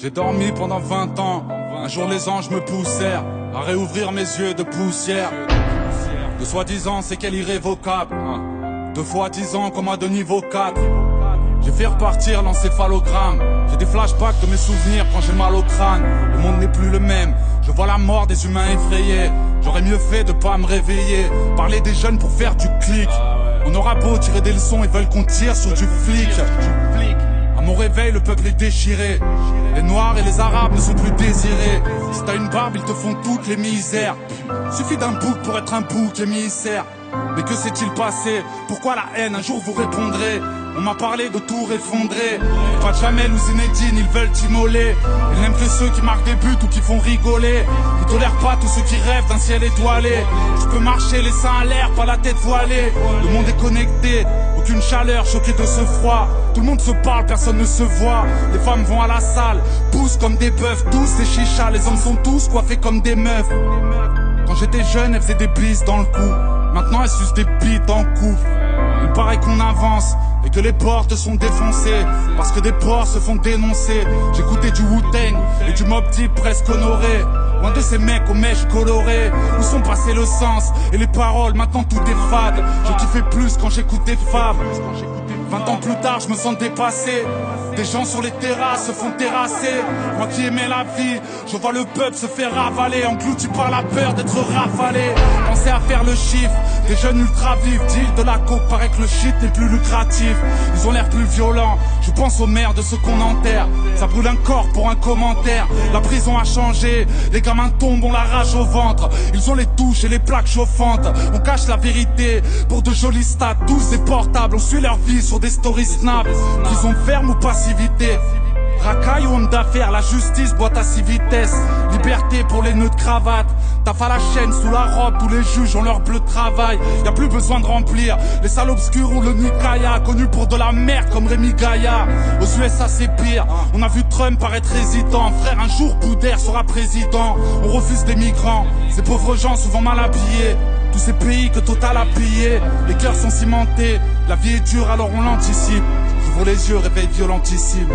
J'ai dormi pendant 20 ans. Un jour les anges me poussèrent à réouvrir mes yeux de poussière. De soi-disant c'est qu'elle irrévocable. 2 fois 10 ans comme à de niveau 4. J'ai fait repartir l'encéphalogramme. J'ai des flashbacks de mes souvenirs quand j'ai mal au crâne. Le monde n'est plus le même. Je vois la mort des humains effrayés. J'aurais mieux fait de pas me réveiller. Parler des jeunes pour faire du clic. On aura beau tirer des leçons, ils veulent qu'on tire sur du flic. À mon réveil, le peuple est déchiré. Les noirs et les arabes ne sont plus désirés. Si t'as une barbe, ils te font toutes les misères. Suffit d'un bouc pour être un bouc émissaire. Mais que s'est-il passé? Pourquoi la haine? Un jour vous répondrez. On m'a parlé de tout effondrer. Pas de Jamel ou Zinedine, ils veulent t'immoler. Ils n'aiment que ceux qui marquent des buts ou qui font rigoler. Ils tolèrent pas tous ceux qui rêvent d'un ciel étoilé. Je peux marcher les seins à l'air, pas la tête voilée. Le monde est connecté, aucune chaleur, choqué de ce froid. Tout le monde se parle, personne ne se voit. Les femmes vont à la salle, poussent comme des bœufs, tous des chichas. Les hommes sont tous coiffés comme des meufs. Quand j'étais jeune, elles faisaient des bises dans le cou. Maintenant elles sucent des bites en coupe. Il paraît qu'on avance et que les portes sont défoncées parce que des porcs se font dénoncer. J'écoutais du Wu-Tang et du Mobb Deep presque honoré. Loin de ces mecs aux mèches colorées. Où sont passés le sens et les paroles? Maintenant tout est fade. Je kiffais plus quand j'écoutais Fab. 20 ans plus tard je me sens dépassé. Des gens sur les terrasses se font terrasser. Moi qui aimais la vie, je vois le peuple se faire ravaler, englouti par la peur d'être rafalé. Pensez à faire le chiffre, des jeunes ultra vifs. Deal de la coke, paraît que le shit est plus lucratif. Ils ont l'air plus violents, je pense aux mères de ceux qu'on enterre. Ça brûle un corps pour un commentaire. La prison a changé, les gamins tombent, on la rage au ventre. Ils ont les touches et les plaques chauffantes. On cache la vérité pour de jolis stats. Tous des portables, on suit leur vie sur des stories snap. Prison ferme ou passivité. Racaille ou homme d'affaires, la justice boite à 6 vitesses. Liberté pour les nœuds de cravate. Taf à la chaîne, sous la robe, tous les juges ont leur bleu de travail. Y'a plus besoin de remplir. Les salles obscures ou le Nikaya, connus pour de la merde comme Rémi Gaillard. Aux USA c'est pire, on a vu Trump paraître hésitant. Frère, un jour Boudère sera président. On refuse les migrants, ces pauvres gens souvent mal habillés. Tous ces pays que Total a pillés. Les cœurs sont cimentés, la vie est dure alors on l'anticipe. J'ouvre les yeux, réveil violentissime.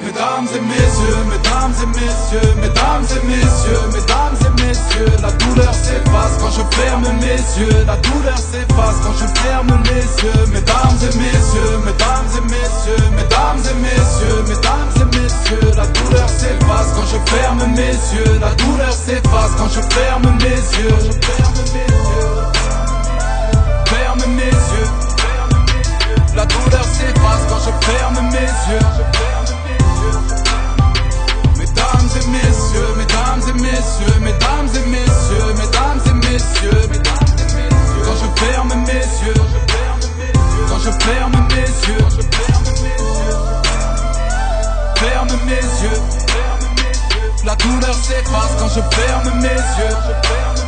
Mesdames et messieurs, mesdames et messieurs, mesdames et messieurs, mesdames et messieurs, la douleur s'efface quand je ferme mes yeux, la douleur s'efface quand je ferme les yeux. Mesdames et messieurs, mesdames et messieurs, mesdames et messieurs, mesdames et messieurs, la douleur s'efface quand je ferme mes yeux, la douleur s'efface quand je ferme mes yeux. Ferme mes yeux, la douleur s'efface quand je ferme mes yeux. Mesdames et messieurs, mesdames et messieurs, mesdames et messieurs, mesdames et messieurs, quand je ferme mes yeux, quand je ferme mes yeux, ferme mes yeux, la douleur s'efface quand je ferme mes yeux.